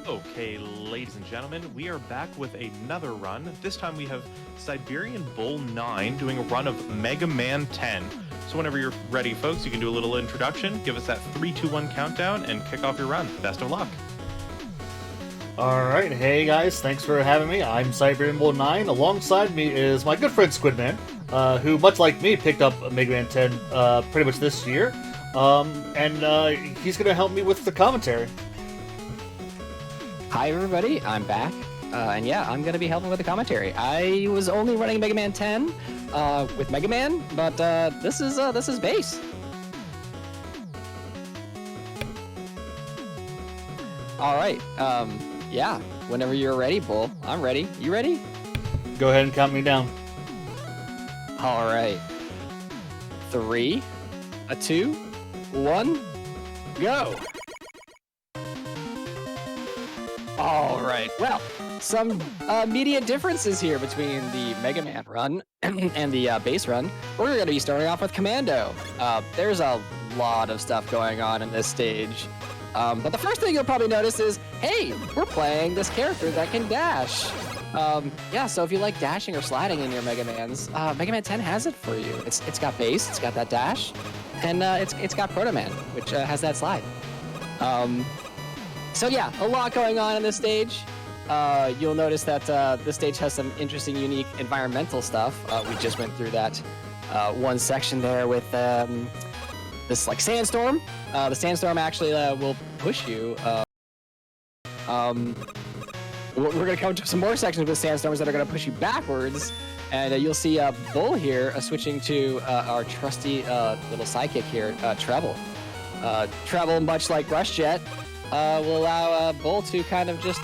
Okay, ladies and gentlemen, we are back with another run. This time we have siberianbull9 doing a run of Mega Man 10. So whenever you're ready, folks, you can do a little introduction, give us that 3, 2, 1 countdown, and kick off your run. Best of luck. Alright, hey guys, thanks for having me. I'm siberianbull9. Alongside me is my good friend Squidman, who, much like me, picked up Mega Man 10 pretty much this year. He's going to help me with the commentary. Hi everybody, I'm back, and yeah, I'm going to be helping with the commentary. I was only running Mega Man 10 with Mega Man, but this is base. All right, yeah, whenever you're ready, Bull, I'm ready. You ready? Go ahead and count me down. All right, 3, 2, 1, go. All right, well, some immediate differences here between the Mega Man run and the base run. We're going to be starting off with Commando. There's a lot of stuff going on in this stage. But the first thing you'll probably notice is, hey, we're playing this character that can dash. Yeah, so if you like dashing or sliding in your Mega Mans, Mega Man 10 has it for you. It's got base, it's got that dash, and it's got Proto Man, which has that slide. So yeah, a lot going on in this stage. You'll notice that this stage has some interesting, unique environmental stuff. We just went through that one section there with this like sandstorm. The sandstorm actually will push you. We're going to come to some more sections with sandstorms that are going to push you backwards. And you'll see Bull here switching to our trusty little sidekick here, Treble. Treble, much like Rush Jet, will allow Bull to kind of just,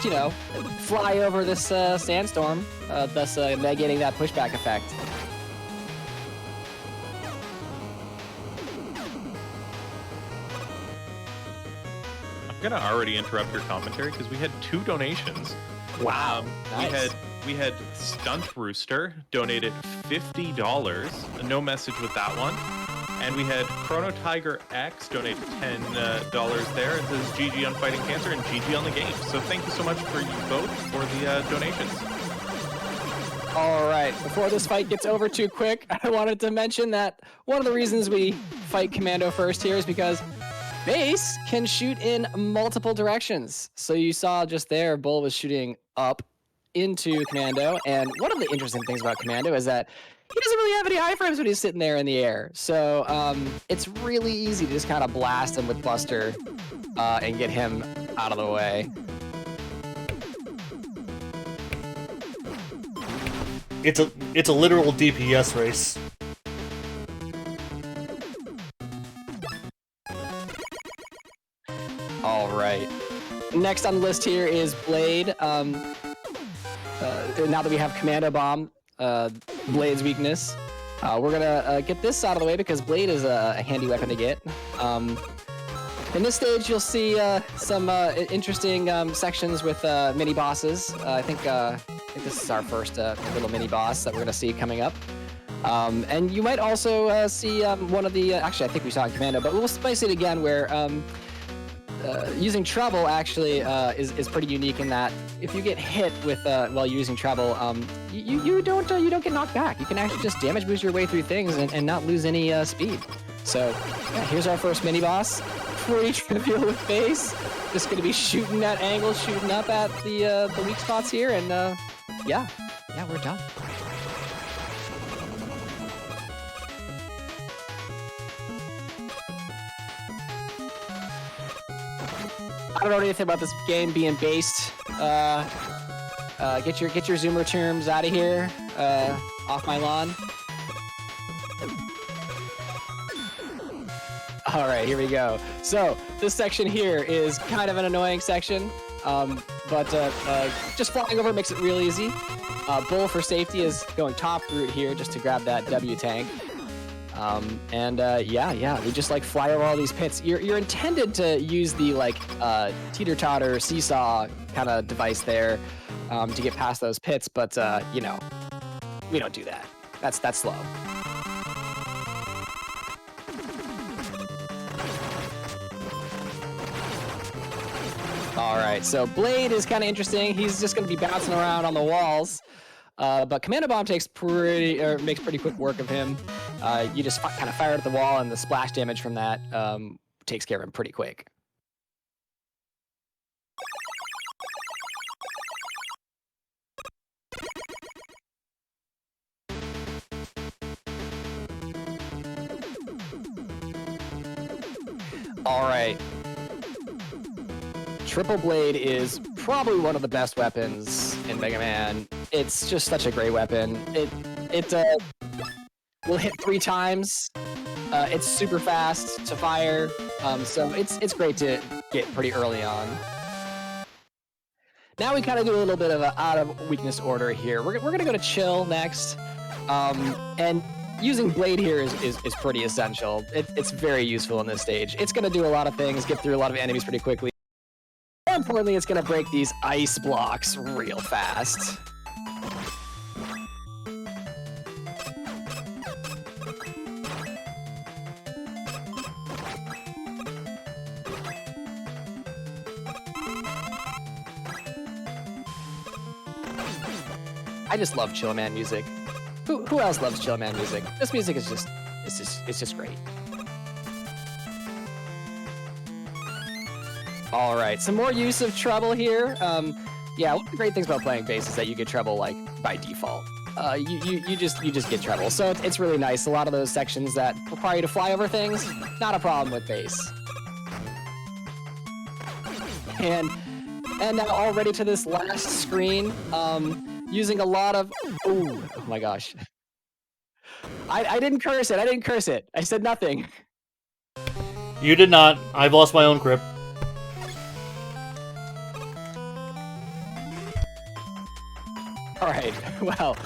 fly over this sandstorm, thus negating that pushback effect. I'm gonna already interrupt your commentary because we had 2 donations. Wow, nice. We had Stunt Rooster donated $50. No message with that one. And we had Chrono Tiger X donate $10 there. It says GG on fighting cancer and GG on the game. So thank you so much for you both for the donations. All right, before this fight gets over too quick, I wanted to mention that one of the reasons we fight Commando first here is because base can shoot in multiple directions. So you saw just there, Bull was shooting up into Commando. And one of the interesting things about Commando is that he doesn't really have any iframes when he's sitting there in the air. So it's really easy to just kind of blast him with Buster and get him out of the way. It's a literal DPS race. All right. Next on the list here is Blade. Now that we have Commando Bomb, Blade's weakness, we're gonna get this out of the way because Blade is a handy weapon to get. In this stage, you'll see some interesting sections with mini bosses. I think this is our first little mini boss that we're gonna see coming up. And you might also see one of the. Actually, I think we saw it in Commando, but we'll spice it again where. Using Treble actually is pretty unique in that if you get hit with while using Treble, you don't get knocked back. You can actually just damage boost your way through things and not lose any speed. So yeah, here's our first mini boss. Pretty trivial with base. Just gonna be shooting at angles, shooting up at the weak spots here, and yeah, we're done. I don't know anything about this game being based. Get your Zoomer terms out of here, off my lawn. All right, here we go. So this section here is kind of an annoying section, but just flying over makes it real easy. Bull for safety is going top route here just to grab that W tank. Yeah, we just like fly over all these pits. You're intended to use the like teeter-totter seesaw kind of device there to get past those pits, but we don't do that. That's slow. All right, so Blade is kind of interesting. He's just going to be bouncing around on the walls. But Commando Bomb makes pretty quick work of him. You just kind of fire at the wall, and the splash damage from that takes care of him pretty quick. All right. Triple Blade is probably one of the best weapons in Mega Man. It's just such a great weapon. It will hit 3 times. It's super fast to fire, so it's great to get pretty early on. Now we kind of do a little bit of an out of weakness order here. We're gonna go to Chill next, and using Blade here is pretty essential. It's very useful in this stage. It's gonna do a lot of things, get through a lot of enemies pretty quickly. More importantly, it's gonna break these ice blocks real fast. I just love Chill Man music. Who else loves Chill Man music? This music is just great. All right, some more use of treble here. Yeah, one of the great things about playing bass is that you get treble like by default. You just get treble, so it's really nice. A lot of those sections that require you to fly over things, not a problem with bass. And now already to this last screen, using a lot of oh my gosh. I didn't curse it. I said nothing. You did not. I've lost my own grip. All right, well,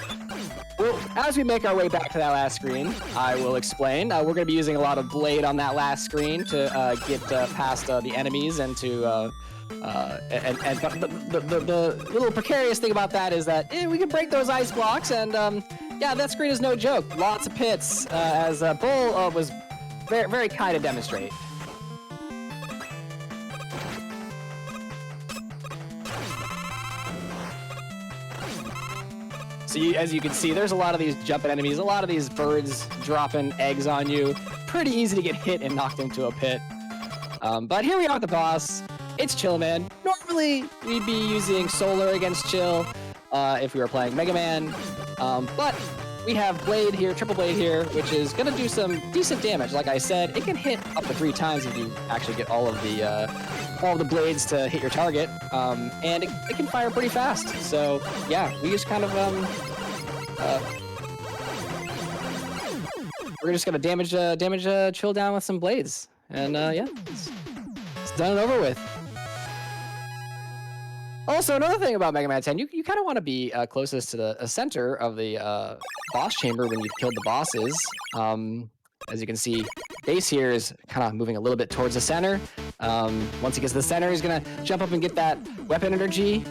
as we make our way back to that last screen, I will explain. We're going to be using a lot of Blade on that last screen to get past the enemies and to the little precarious thing about that is that we can break those ice blocks, and yeah, that screen is no joke. Lots of pits, as Bull was very, very kind to demonstrate. So as you can see, there's a lot of these jumping enemies, a lot of these birds dropping eggs on you. Pretty easy to get hit and knocked into a pit. But here we are with the boss. It's Chill Man. Normally, we'd be using Solar against Chill if we were playing Mega Man. But we have Blade here, Triple Blade here, which is going to do some decent damage. Like I said, it can hit up to 3 times if you actually get all of the blades to hit your target. And it can fire pretty fast. So, yeah, we just kind of... we're just going to damage Chill down with some blades. And, yeah, it's done and over with. Also, another thing about Mega Man 10, you kind of want to be closest to the center of the boss chamber when you've killed the bosses. As you can see, Bass here is kind of moving a little bit towards the center. Once he gets to the center, he's going to jump up and get that weapon energy.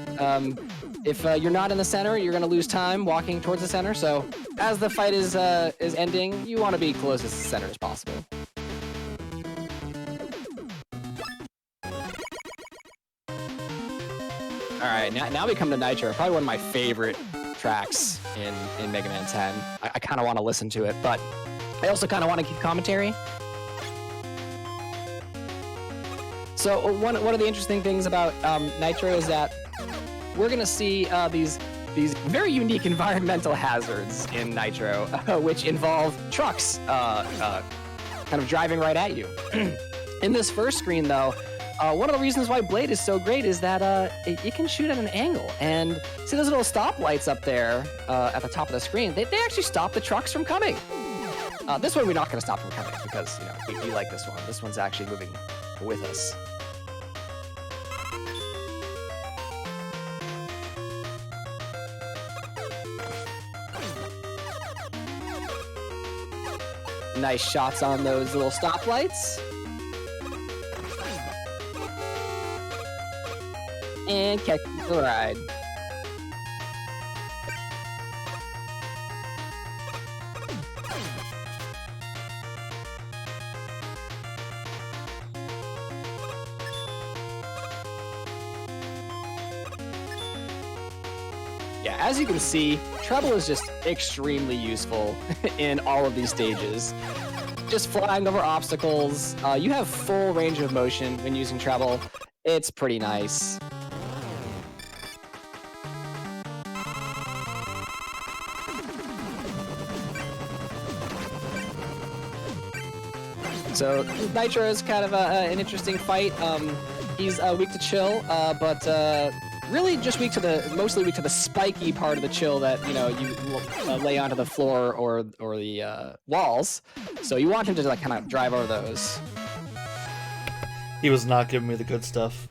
If you're not in the center, you're going to lose time walking towards the center. So as the fight is ending, you want to be closest to the center as possible. All right, now we come to Nitro, probably one of my favorite tracks in Mega Man 10. I kind of want to listen to it, but I also kind of want to keep commentary. So one of the interesting things about Nitro is that we're going to see these very unique environmental hazards in Nitro, which involve trucks kind of driving right at you. In this first screen, though, one of the reasons why Blade is so great is that it can shoot at an angle. And see those little stoplights up there at the top of the screen? They actually stop the trucks from coming. This one we're not going to stop from coming because we like this one. This one's actually moving with us. Nice shots on those little stoplights. And catch the ride. yeah, as you can see, treble is just extremely useful in all of these stages. Just flying over obstacles. You have full range of motion when using treble. It's pretty nice. So Nitro is kind of an interesting fight. He's weak to chill, but really just mostly weak to the spiky part of the chill that you lay onto the floor or the walls. So you want him to like kind of drive over those. He was not giving me the good stuff.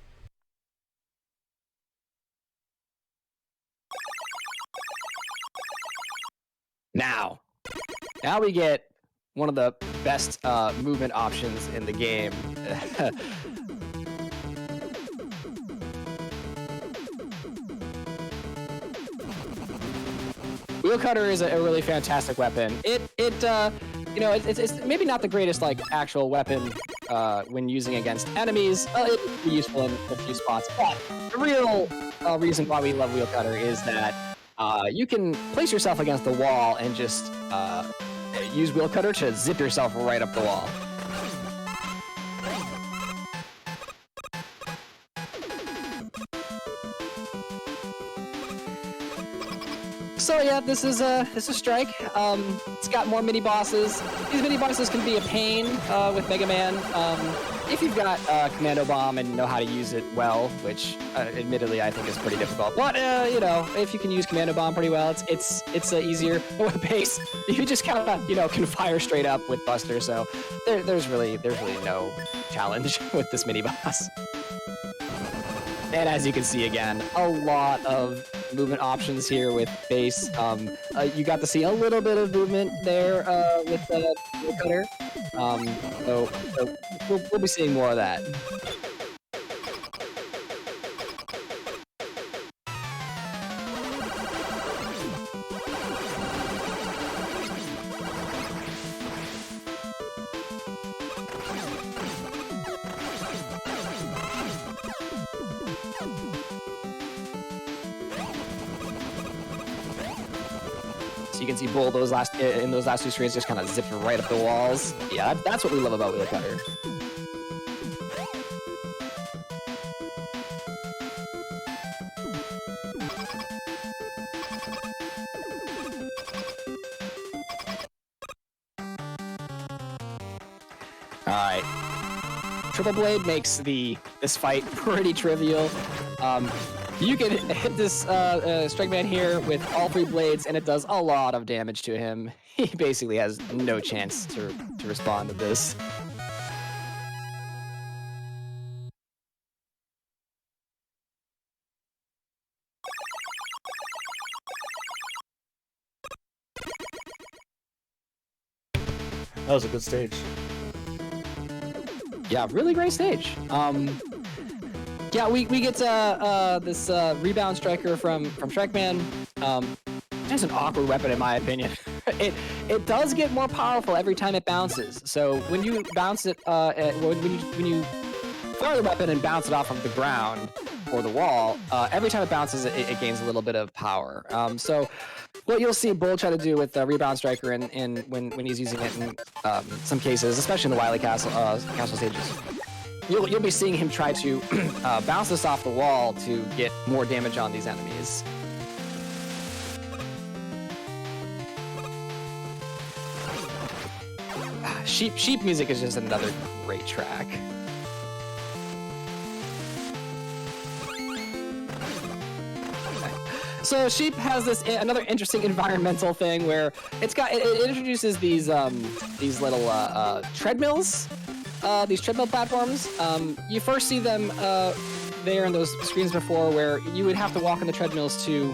Now we get one of the best movement options in the game. Wheel Cutter is a really fantastic weapon. It's maybe not the greatest like actual weapon when using against enemies. It's useful in a few spots, but the real reason why we love Wheel Cutter is that you can place yourself against the wall and just use Wheel Cutter to zip yourself right up the wall. So yeah, this is Strike. It's got more mini bosses. These mini bosses can be a pain with Mega Man. If you've got Commando Bomb and know how to use it well, which admittedly I think is pretty difficult. But if you can use Commando Bomb pretty well, it's easier. With base, you just kind of can fire straight up with Buster. So there's really no challenge with this mini boss. And as you can see again, a lot of movement options here with base. You got to see a little bit of movement there with the Wheel Cutter. So we'll be seeing more of that. So you can see Bull in those last two screens just kind of zipped right up the walls. Yeah, that's what we love about Wheel Cutter. All right, Triple Blade makes this fight pretty trivial. You can hit this Strike Man here with all three blades, and it does a lot of damage to him. He basically has no chance to respond to this. That was a good stage. Yeah, really great stage. Yeah, we get this rebound striker from Strike Man. It's an awkward weapon in my opinion. It does get more powerful every time it bounces. So when you bounce it, when you fire the weapon and bounce it off of the ground or the wall, every time it bounces, it gains a little bit of power. So what you'll see Bull try to do with the rebound striker in when he's using it in some cases, especially in the Wily Castle stages. You'll be seeing him try to bounce this off the wall to get more damage on these enemies. Sheep music is just another great track. So Sheep has another interesting environmental thing where it introduces these little treadmills. These treadmill platforms, you first see them there in those screens before where you would have to walk on the treadmills to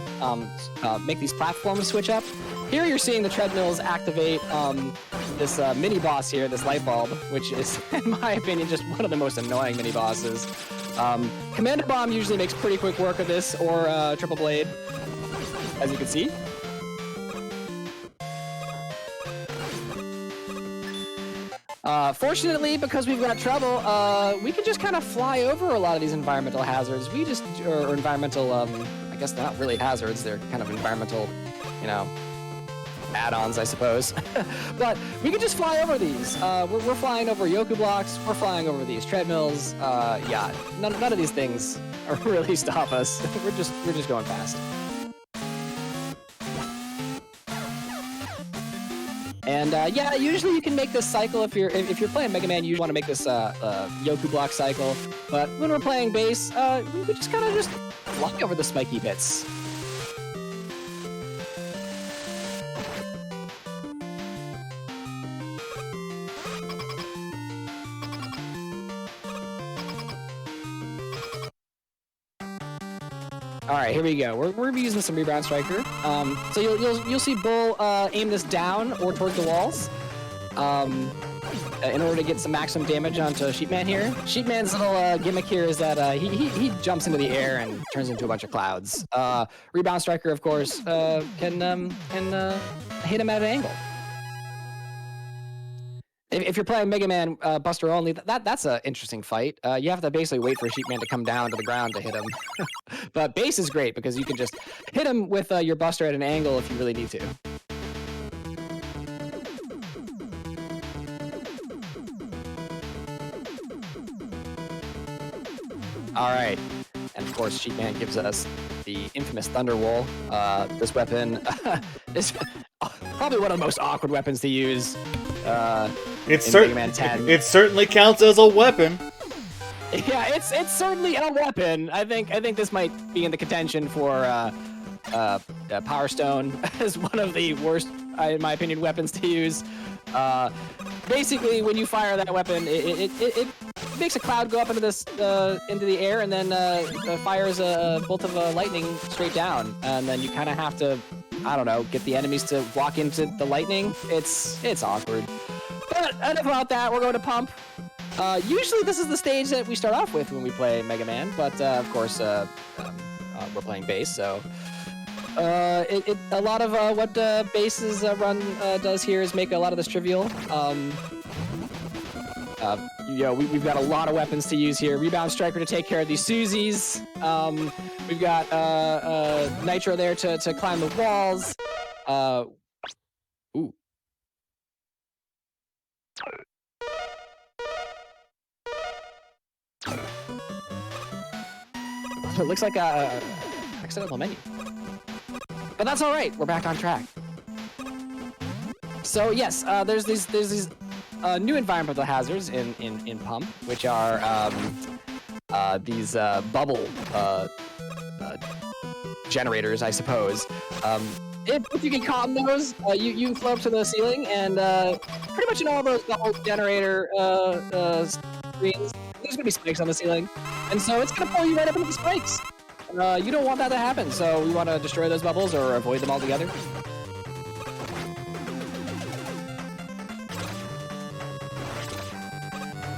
make these platforms switch up. Here you're seeing the treadmills activate this mini boss here, this light bulb, which is, in my opinion, just one of the most annoying mini bosses. Commando Bomb usually makes pretty quick work of this, or Triple Blade, as you can see. Fortunately, because we've got trouble, we can just kind of fly over a lot of these environmental hazards. Or environmental, I guess they're not really hazards, they're kind of environmental, you know, add-ons, I suppose. But we can just fly over these. We're flying over Yoku blocks, we're flying over these treadmills. Yeah, none of these things are really stop us. We're just going fast. And yeah, usually you can make this cycle if you're playing Mega Man. You want to make this Yoku block cycle. But when we're playing base, we just kind of just fly over the spiky bits. All right, here we go. We're gonna be using some Rebound Striker. So you'll see Bull aim this down or towards the walls, in order to get some maximum damage onto Sheepman here. Sheepman's little gimmick here is that he jumps into the air and turns into a bunch of clouds. Rebound Striker, of course, can hit him at an angle. If you're playing Mega Man Buster only, that's an interesting fight. You have to basically wait for Sheepman to come down to the ground to hit him. But base is great because you can just hit him with your Buster at an angle if you really need to. All right, and of course Sheepman gives us the infamous Thunder Wool. This weapon is probably one of the most awkward weapons to use. It certainly counts as a weapon. Yeah, it's certainly a weapon. I think this might be in the contention for Power Stone as one of the worst, in my opinion, weapons to use. Basically, when you fire that weapon, it makes a cloud go up into the air, and then fires a bolt of lightning straight down, and then you kind of have to, I don't know, get the enemies to walk into the lightning. It's awkward. But enough about that. We're going to Pump. Usually this is the stage that we start off with when we play Mega Man, but of course we're playing bass, so a lot of what bass's run does here is make a lot of this trivial. You know, we've got a lot of weapons to use here. Rebound Striker to take care of these Susies. We've got Nitro there to climb the walls. Ooh. It looks like a accidental menu. But that's all right. We're back on track. So yes, there's these new environmental hazards in Pump, which are these bubble generators, I suppose. If you get caught in those, you float up to the ceiling, and pretty much in all those bubble generator screens, there's gonna be spikes on the ceiling, and so it's gonna pull you right up into the spikes. You don't want that to happen, so we want to destroy those bubbles or avoid them altogether.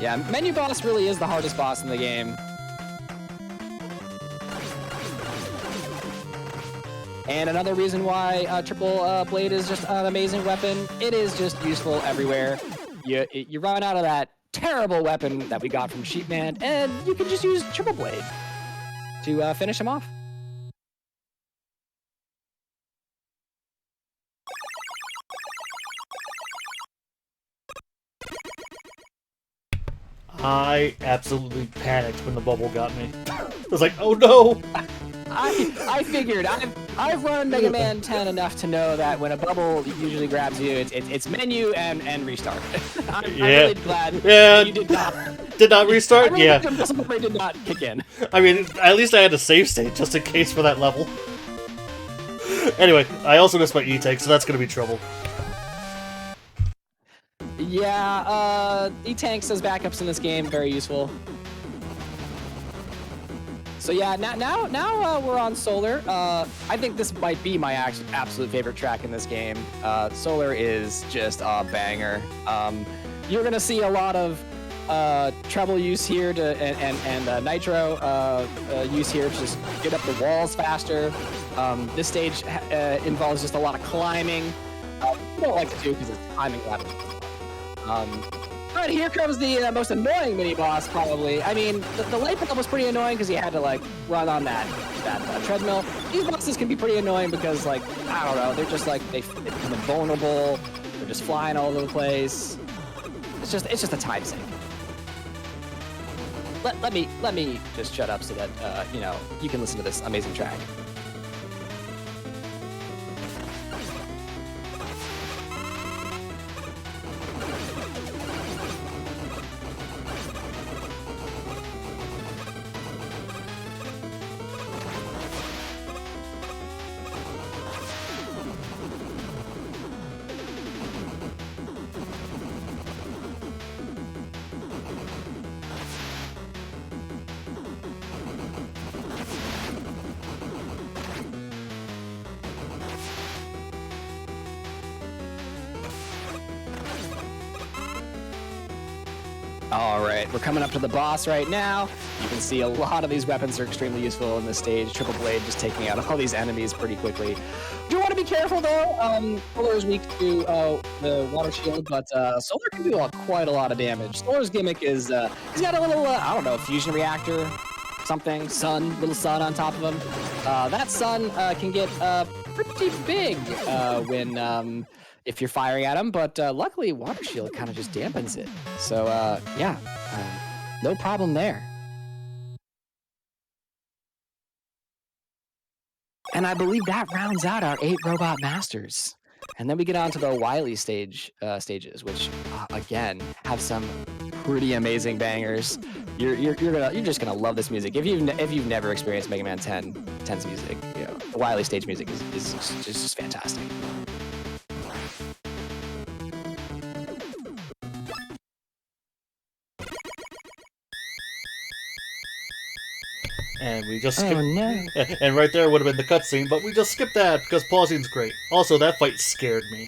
Yeah, Menu Boss really is the hardest boss in the game. And another reason why Triple Blade is just an amazing weapon, it is just useful everywhere. You run out of that terrible weapon that we got from Sheepman, and you can just use Triple Blade to finish him off. I absolutely panicked when the bubble got me. I was like, oh no! I figured. I've run Mega Man 10 enough to know that when a bubble usually grabs you, it's menu and restart. I'm really glad you did not restart. I really yeah, did not kick in. I mean, at least I had a save state just in case for that level. Anyway, I also missed my E-Tank, so that's gonna be trouble. Yeah, E-Tanks as backups in this game, very useful. So yeah, now we're on Solar. I think this might be my absolute favorite track in this game. Solar is just a banger. You're gonna see a lot of treble use here and nitro use here to just get up the walls faster. This stage involves just a lot of climbing. We don't like to do because it's timing rapid. But here comes the most annoying mini boss, probably. I mean, the light bulb was pretty annoying because you had to like run on that treadmill. These bosses can be pretty annoying because, like, I don't know, they're just like they become vulnerable. They're just flying all over the place. It's just a time sink. Let me just shut up so that you know, you can listen to this amazing track. All right, we're coming up to the boss right now. You can see a lot of these weapons are extremely useful in this stage. Triple Blade just taking out all these enemies pretty quickly. Do want to be careful though. Solar is weak to the water shield, but Solar can do quite a lot of damage. Solar's gimmick is he's got a little I don't know, fusion reactor, something, little sun on top of him. That sun can get pretty big when if you're firing at him, but luckily Water Shield kind of just dampens it. So yeah, no problem there. And I believe that rounds out our 8 Robot Masters. And then we get on to the Wily stages, which again have some pretty amazing bangers. You're just gonna love this music. If you've never experienced Mega Man 10's music, you know, the Wily stage music is just fantastic. And we just skipped. Oh no! And right there would have been the cutscene, but we just skipped that because pausine's great. Also, that fight scared me.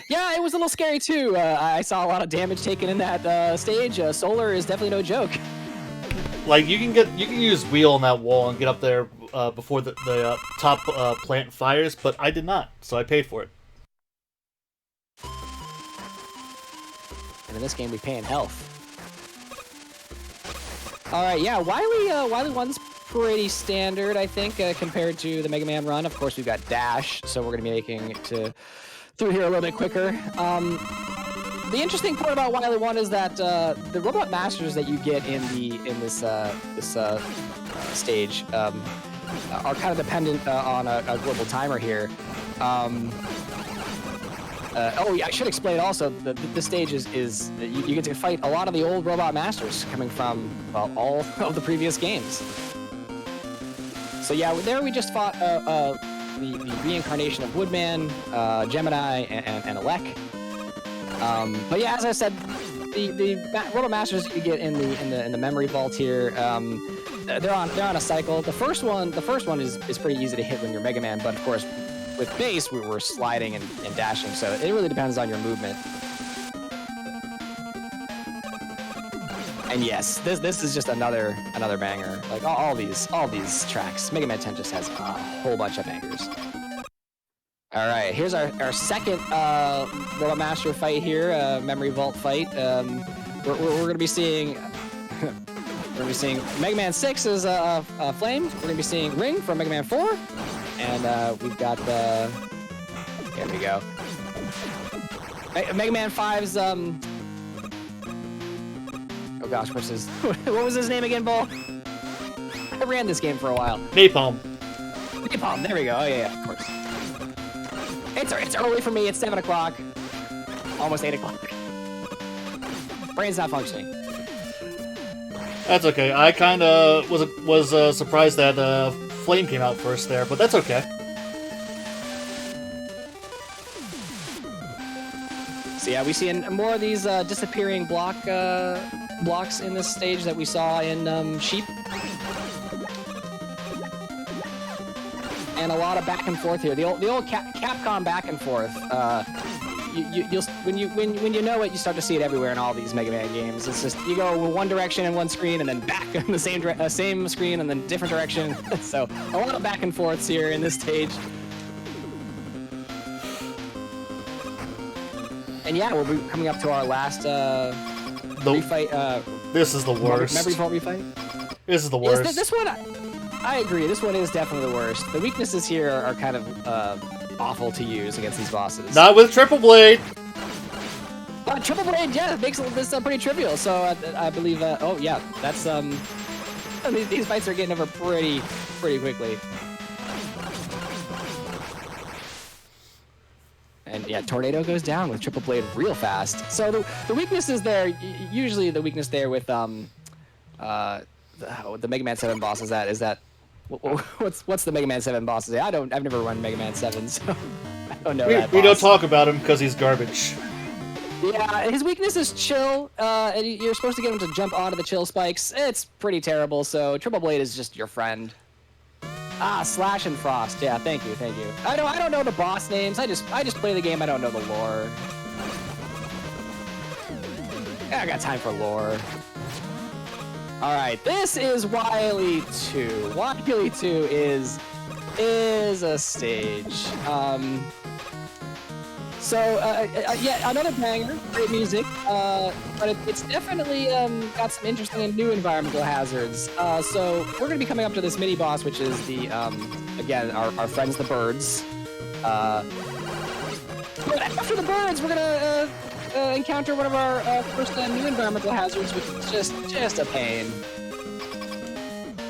Yeah, it was a little scary too. I saw a lot of damage taken in that stage. Solar is definitely no joke. Like you can use wheel on that wall and get up there before the top plant fires, but I did not, so I paid for it. And in this game, we pay in health. All right, yeah, Wily 1's pretty standard, I think, compared to the Mega Man run. Of course, we've got dash, so we're going to be making it through here a little bit quicker. The interesting part about Wily 1 is that the Robot Masters that you get in this stage are kind of dependent on a global timer here. Oh, yeah, I should explain also that this stage is you get to fight a lot of the old Robot Masters coming from, well, all of the previous games. So yeah, there we just fought the reincarnation of Woodman, Gemini, and Alec. But yeah, as I said, the Robot Masters you get in the memory vault here, they're on a cycle. The first one is pretty easy to hit when you're Mega Man, but of course, with base, we're sliding and dashing, so it really depends on your movement. And yes, this is just another banger. Like all these tracks, Mega Man 10 just has a whole bunch of bangers. All right, here's our second Robot Master fight here, Memory Vault fight. We're gonna be seeing. We're going to be seeing Mega Man 6 as Flame. We're going to be seeing Ring from Mega Man 4. And we've got the... There we go. Mega Man 5's... Oh gosh, what's his... What was his name again, Bull? I ran this game for a while. Napalm. Napalm, there we go. Oh yeah, of course. It's early for me. It's 7 o'clock. Almost 8 o'clock. Brain's not functioning. That's okay. I kind of was surprised that Flame came out first there, but that's okay. So yeah, we see more of these disappearing blocks in this stage that we saw in Sheep, and a lot of back and forth here. The old Capcom back and forth. You'll when you know it, you start to see it everywhere in all these Mega Man games. It's just you go one direction in one screen and then back in the same screen and then different direction. So a lot of back and forths here in this stage. And yeah, we'll be coming up to our last refight. This is the worst. Memory vault refight. This is the worst. Yes, this one, I agree. This one is definitely the worst. The weaknesses here are kind of awful to use against these bosses. Not with Triple Blade. Triple Blade, yeah, makes this pretty trivial. So I believe. Oh yeah, that's these fights are getting over pretty quickly. And yeah, Tornado goes down with Triple Blade real fast. So the weakness is there. Usually the weakness there with the Mega Man 7 boss is that what's the Mega Man 7 boss? I've never run Mega Man 7, so I don't know that. We don't talk about him because he's garbage. Yeah, his weakness is chill, and you're supposed to get him to jump onto the chill spikes. It's pretty terrible, so Triple Blade is just your friend. Ah, Slash and Frost. Yeah, thank you. I don't know the boss names. I just play the game. I don't know the lore. I got time for lore. All right, this is Wily 2. Wily 2 is a stage. So, yeah, another banger, great music, but it's definitely got some interesting and new environmental hazards. So we're going to be coming up to this mini-boss, which is the, again, our friends the birds. But after the birds, we're going to encounter one of our first new environmental hazards, which is just a pain.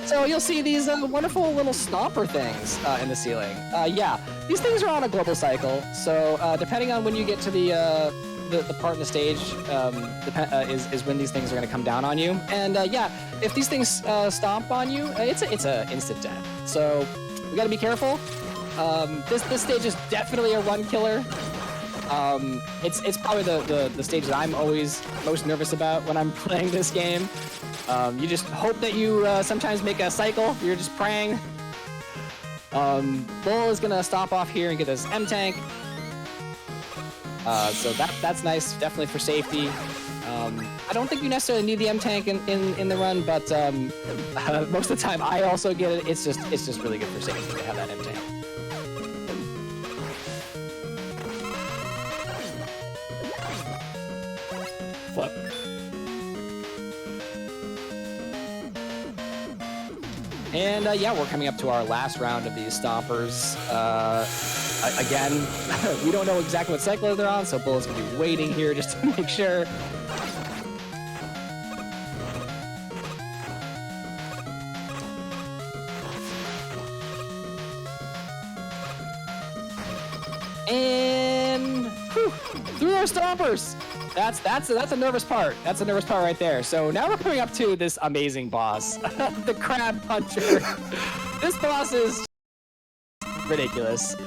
So you'll see these wonderful little stomper things in the ceiling. Yeah, these things are on a global cycle. So depending on when you get to the part in the stage, is when these things are going to come down on you. And yeah, if these things stomp on you, it's a instant death. So we got to be careful. This stage is definitely a run killer. It's probably the stage that I'm always most nervous about when I'm playing this game. You just hope that you sometimes make a cycle. You're just praying. Bull is gonna stop off here and get this M-Tank. So that's nice, definitely for safety. I don't think you necessarily need the M-Tank in the run, but most of the time I also get it. It's just really good for safety to have that M-Tank. What? And yeah, we're coming up to our last round of these stompers. Again, we don't know exactly what cycle they're on, so Bull's gonna be waiting here just to make sure. And whew, through our stompers. That's a nervous part. That's a nervous part right there. So now we're coming up to this amazing boss, the Crab Puncher. This boss is ridiculous. The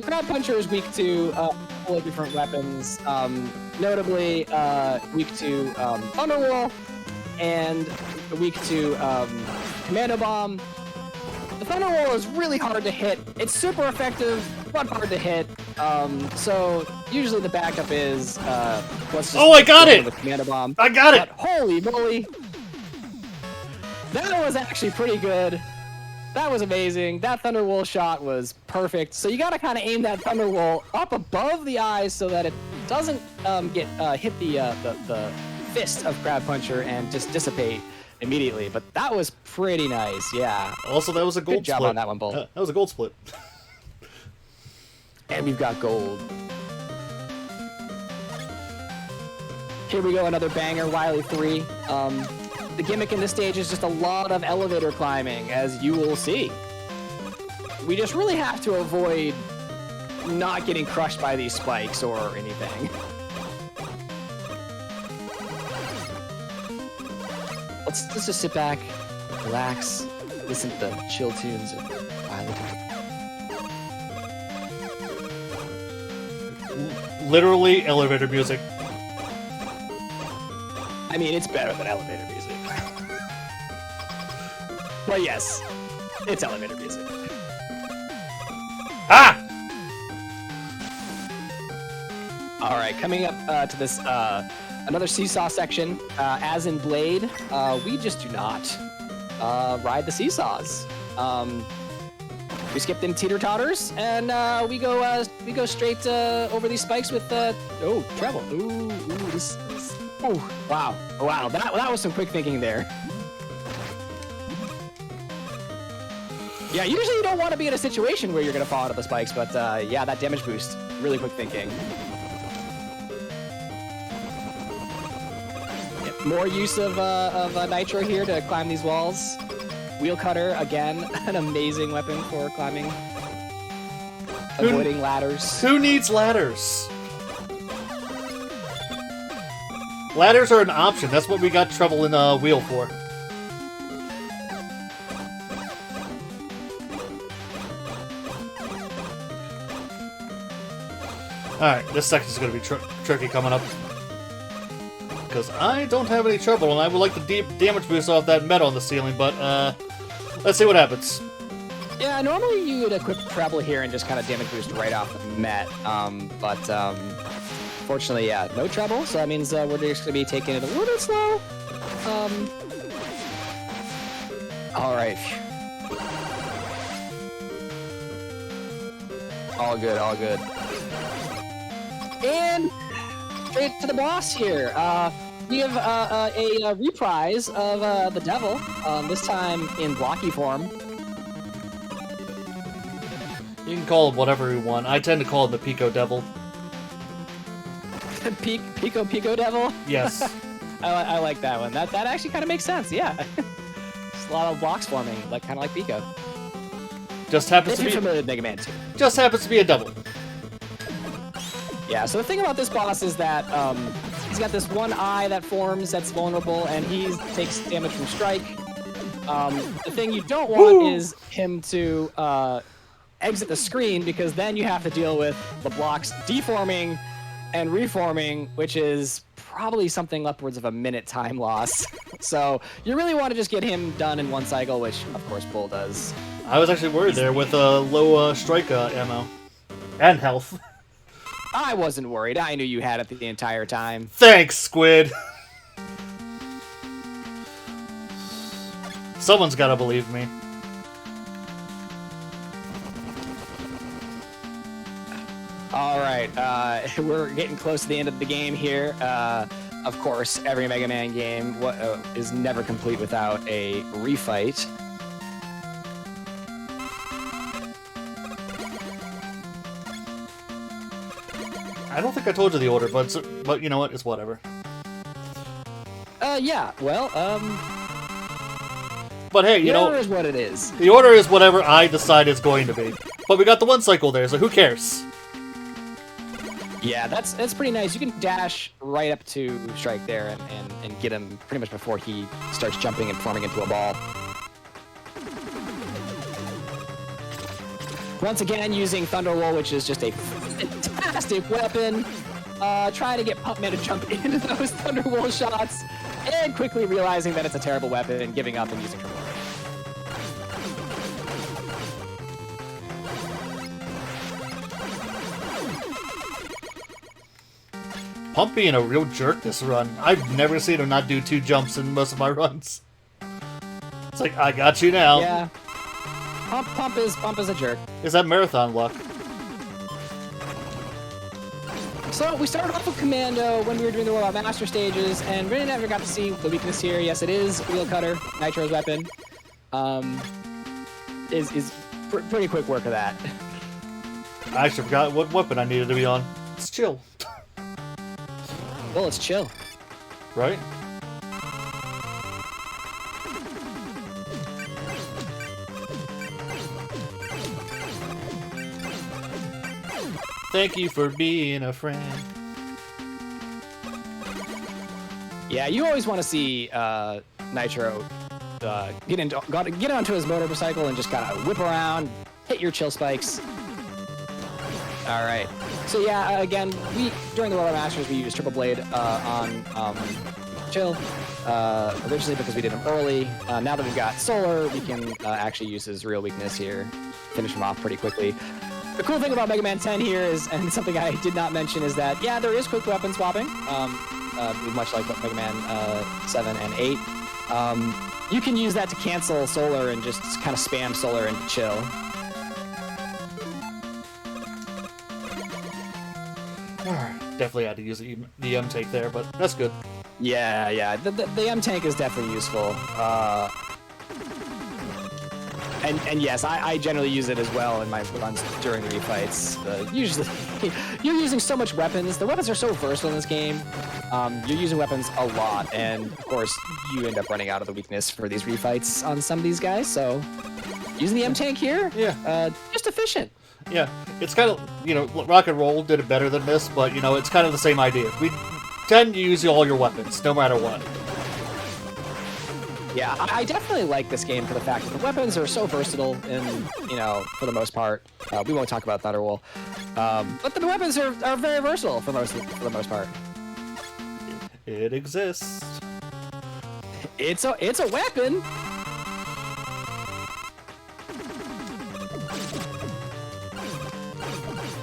Crab Puncher is weak to a couple of different weapons, notably weak to Thunderwall and weak to Commando Bomb. The Thunderwall is really hard to hit. It's super effective, but hard to hit. So usually the backup is let's just I got it! With Commando Bomb. I got it! But holy moly! That was actually pretty good. That was amazing. That Thunderwall shot was perfect. So you gotta kind of aim that Thunderwall up above the eyes so that it doesn't hit the fist of Crab Puncher and just dissipate immediately. But that was pretty nice, yeah. Also, that was a gold Good job split. on that one, Bull. That was a gold split. And we've got gold. Here we go, another banger, Wily 3. The gimmick in this stage is just a lot of elevator climbing, as you will see. We just really have to avoid not getting crushed by these spikes or anything. Let's just sit back, relax, listen to the chill tunes of Wily 3. Literally elevator music. I mean, it's better than elevator music. But yes, it's elevator music. Ah! All right, coming up to this another seesaw section. As in Blade, we just do not ride the seesaws. We skip them teeter-totters, and we go straight over these spikes with oh, treble. Ooh, oh, wow, that was some quick thinking there. Yeah, usually you don't want to be in a situation where you're gonna fall out of the spikes, but yeah, that damage boost, really quick thinking. More use of Nitro here to climb these walls. Wheel Cutter, again, an amazing weapon for climbing. Avoiding ladders. Who needs ladders? Ladders are an option. That's what we got trouble in Wheel for. Alright, this section's going to be tricky coming up. Because I don't have any trouble, and I would like the deep damage boost off that metal on the ceiling, but let's see what happens. Yeah, normally you would equip treble here and just kind of damage boost right off the met, but fortunately, yeah, no treble, so that means we're just going to be taking it a little bit slow. Alright. All good, all good. And straight to the boss here. We have a reprise of the devil, this time in blocky form. You can call him whatever you want. I tend to call him the Pico Devil. Pico Devil? Yes. I like that one. That actually kind of makes sense, yeah. Just a lot of blocks forming, like kind of like Pico. Just happens If to you're be familiar with Mega Man 2. Just happens to be a double. Yeah, so the thing about this boss is that he's got this one eye that forms that's vulnerable, and he takes damage from strike. The thing you don't want is him to exit the screen, because then you have to deal with the blocks deforming and reforming, which is probably something upwards of a minute time loss. So you really want to just get him done in one cycle, which of course Bull does. I was actually worried there with low strike ammo and health. I wasn't worried. I knew you had it the entire time. Thanks, Squid. Someone's gotta believe me. All right, we're getting close to the end of the game here. Of course, every Mega Man game is never complete without a refight. I don't think I told you the order, but you know what? It's whatever. Yeah, well, But hey, you know... The order is what it is. The order is whatever I decide it's going to be. But we got the one cycle there, so who cares? Yeah, that's pretty nice. You can dash right up to strike there and get him pretty much before he starts jumping and forming into a ball. Once again, using Thunder Roll, which is just a fantastic weapon. Trying to get Pumpman to jump into those Thunder Roll shots, and quickly realizing that it's a terrible weapon and giving up and using Turbo. Pump being a real jerk this run. I've never seen him not do 2 jumps in most of my runs. It's like, I got you now. Yeah. Pump is a jerk. Is that marathon luck? So we started off with Commando when we were doing the World Master stages, and really never got to see the weakness here. Yes, it is Wheel Cutter, Nitro's weapon. Is pretty quick work of that. I actually forgot what weapon I needed to be on. It's chill. Well, it's chill. Right? Thank you for being a friend. Yeah, you always want to see Nitro get onto his motorcycle and just kind of whip around, hit your chill spikes. All right. So yeah, again, during the World Masters we used Triple Blade on chill originally because we did him early. Now that we've got Solar, we can actually use his real weakness here, finish him off pretty quickly. The cool thing about Mega Man 10 here is, and something I did not mention, is that, yeah, there is quick weapon swapping, much like Mega Man 7 and 8. You can use that to cancel Solar and just kind of spam Solar into chill. definitely had to use the M take there, but that's good. Yeah. The M tank is definitely useful. And yes, I generally use it as well in my runs during the refights. Usually, you're using so much weapons. The weapons are so versatile in this game. You're using weapons a lot, and of course, you end up running out of the weakness for these refights on some of these guys. So, using the M tank here, just efficient. Yeah, it's kind of, Rock and Roll did it better than this, but, it's kind of the same idea. We tend to use all your weapons, no matter what. Yeah, I definitely like this game for the fact that the weapons are so versatile and, for the most part. We won't talk about Thunderwolf. But the weapons are very versatile for the most part. It exists. It's a weapon!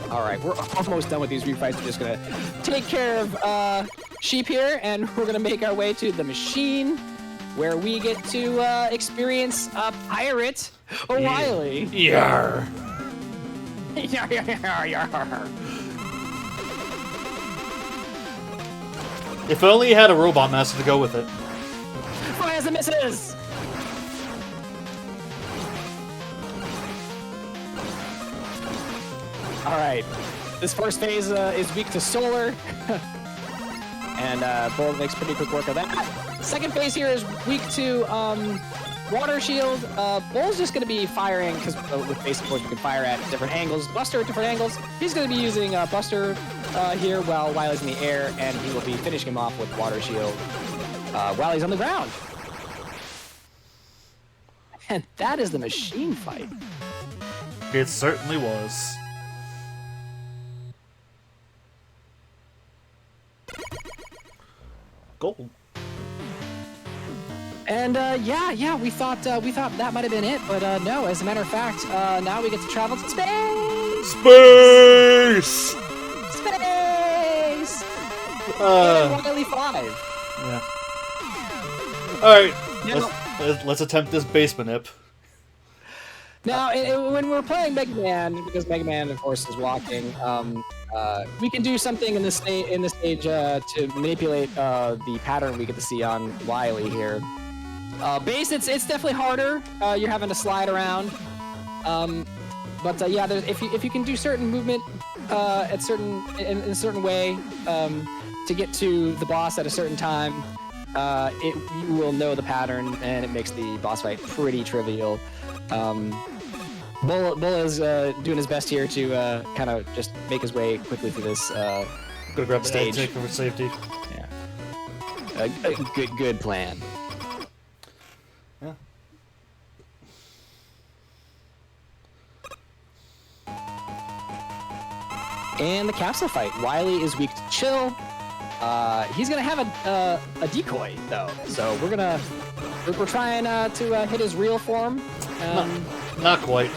Alright, we're almost done with these refights. We're just gonna take care of Sheep here, and we're gonna make our way to the machine, where we get to experience a pirate, Wily. Yarr. Yarr. If only you had a robot master to go with it. Fires and misses! Alright, this first phase is weak to solar. And Bull makes pretty quick work of that. Second phase here is weak to water shield. Bull's just going to be firing, because with basic force you can fire at different angles. Buster at different angles. He's going to be using Buster here while Wily's in the air, and he will be finishing him off with water shield while he's on the ground. And that is the machine fight. It certainly was. Gold. And yeah, we thought that might have been it, but no. As a matter of fact, now we get to travel to space. Space. Space. Wily 5. Yeah. All right. Yeah. Let's attempt this basement nip. Now, when we're playing Mega Man, because Mega Man, of course, is walking, we can do something in this stage to manipulate the pattern we get to see on Wily here. Base, it's definitely harder. You're having to slide around, but yeah, if you can do certain movement in a certain way to get to the boss at a certain time, you will know the pattern, and it makes the boss fight pretty trivial. Bull is doing his best here to kind of just make his way quickly through this Gonna grab the stage. take for safety. Yeah, a good plan. Yeah. And the capsule fight. Wily is weak to chill. He's gonna have a decoy though, so we're trying to hit his real form. Not quite.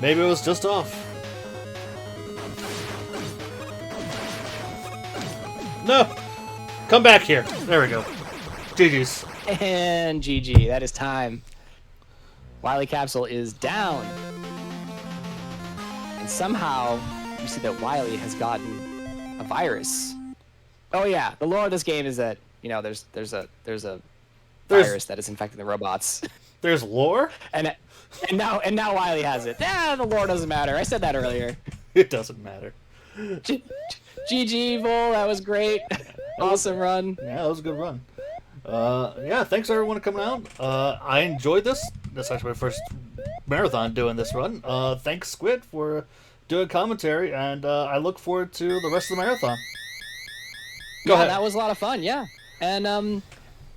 Maybe it was just off. No! Come back here. There we go. GG's. And GG. That is time. Wily Capsule is down. And somehow, you see that Wily has gotten a virus. Oh yeah, the lore of this game is that, there's a virus that is infecting the robots. There's lore? And now Wily has it. The lore doesn't matter. I said that earlier. It doesn't matter. GG, Bull. That was great. Awesome run. Yeah, that was a good run. Yeah, thanks everyone for coming out. I enjoyed this. That's actually my first marathon doing this run. Thanks, Squid, for doing commentary, and I look forward to the rest of the marathon. Go ahead. That was a lot of fun, yeah. And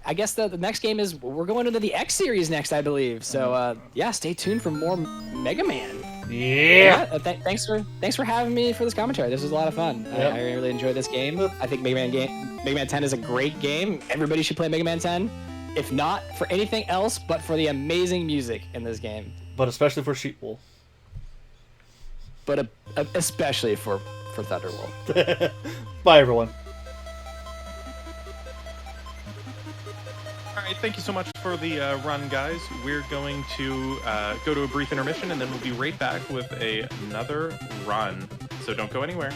I guess the next game is we're going into the X series next, I believe. So yeah, stay tuned for more Mega Man. Yeah. Thanks for having me for this commentary. This was a lot of fun. Yep. I really enjoyed this game. I think Mega Man 10 is a great game. Everybody should play Mega Man 10, if not for anything else, but for the amazing music in this game. But especially for Sheepwool. But especially for Thunderwolf. Bye, everyone. All right, thank you so much for the run, guys. We're going to go to a brief intermission, and then we'll be right back with another run. So don't go anywhere.